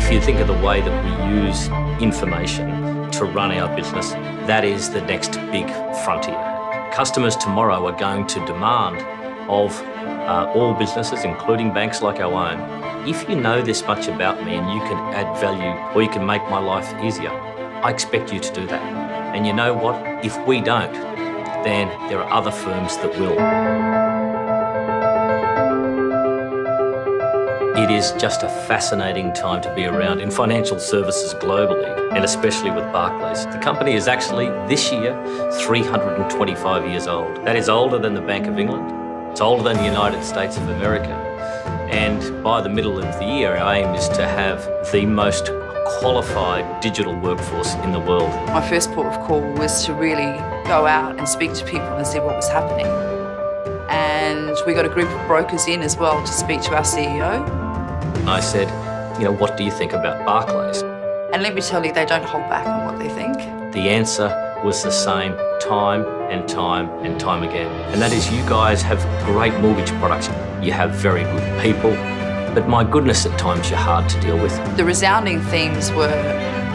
If you think of the way that we use information to run our business, that is the next big frontier. Customers tomorrow are going to demand of all businesses, including banks like our own, if you know this much about me and you can add value or you can make my life easier, I expect you to do that. And you know what? If we don't, then there are other firms that will. It is just a fascinating time to be around in financial services globally, and especially with Barclays. The company is actually, this year, 325 years old. That is older than the Bank of England. It's older than the United States of America. And by the middle of the year, our aim is to have the most qualified digital workforce in the world. My first port of call was to really go out and speak to people and see what was happening. And we got a group of brokers in as well to speak to our CEO. I said, what do you think about Barclays? And let me tell you, they don't hold back on what they think. The answer was the same time and time and time again. And that is, you guys have great mortgage products. You have very good people, but my goodness, at times you're hard to deal with. The resounding themes were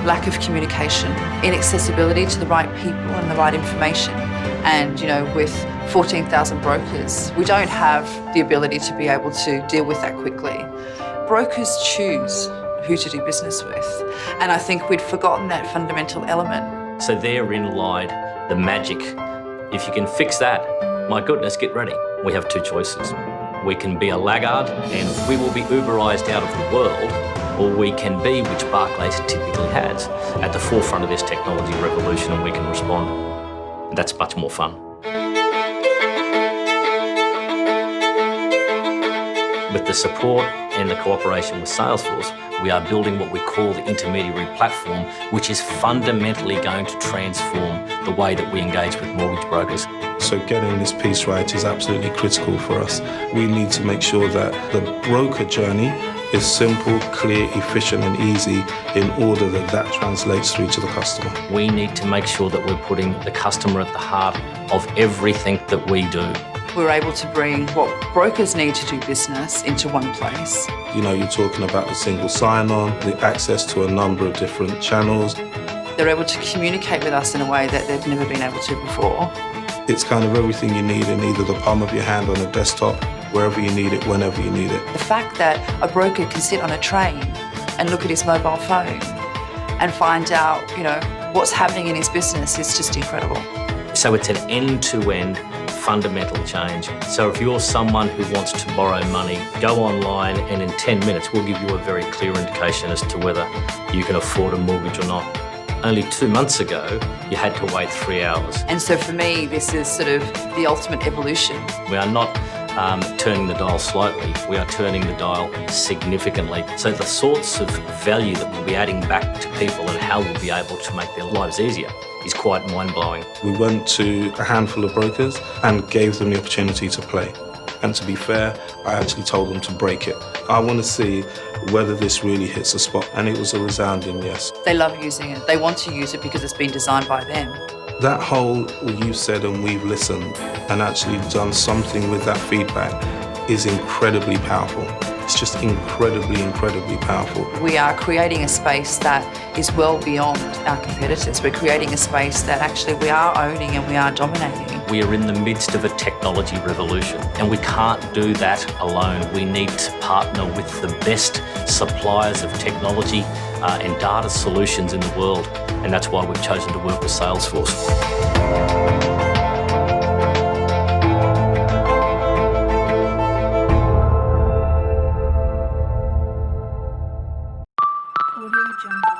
lack of communication, inaccessibility to the right people and the right information. And, with 14,000 brokers, we don't have the ability to be able to deal with that quickly. Brokers choose who to do business with. And I think we'd forgotten that fundamental element. So therein lied the magic. If you can fix that, my goodness, get ready. We have two choices. We can be a laggard and we will be Uberized out of the world, or we can be, which Barclays typically has, at the forefront of this technology revolution, and we can respond. And that's much more fun. With the support and the cooperation with Salesforce, we are building what we call the intermediary platform, which is fundamentally going to transform the way that we engage with mortgage brokers. So getting this piece right is absolutely critical for us. We need to make sure that the broker journey is simple, clear, efficient and easy in order that that translates through to the customer. We need to make sure that we're putting the customer at the heart of everything that we do. We're able to bring what brokers need to do business into one place. You're talking about the single sign-on, the access to a number of different channels. They're able to communicate with us in a way that they've never been able to before. It's kind of everything you need in either the palm of your hand on a desktop, wherever you need it, whenever you need it. The fact that a broker can sit on a train and look at his mobile phone and find out, what's happening in his business is just incredible. So it's an end-to-end fundamental change. So if you're someone who wants to borrow money, go online and in 10 minutes we'll give you a very clear indication as to whether you can afford a mortgage or not. Only 2 months ago, you had to wait 3 hours. And so for me, this is sort of the ultimate evolution. We are not turning the dial slightly, we are turning the dial significantly. So the sorts of value that we'll be adding back to people and how we'll be able to make their lives easier is quite mind-blowing. We went to a handful of brokers and gave them the opportunity to play. And to be fair, I actually told them to break it. I want to see whether this really hits a spot, and it was a resounding yes. They love using it. They want to use it because it's been designed by them. That whole you said and we've listened and actually done something with that feedback is incredibly powerful. It's just incredibly, incredibly powerful. We are creating a space that is well beyond our competitors. We're creating a space that actually we are owning and we are dominating. We are in the midst of a technology revolution, and we can't do that alone. We need to partner with the best suppliers of technology and data solutions in the world, and that's why we've chosen to work with Salesforce. Audio Jungle.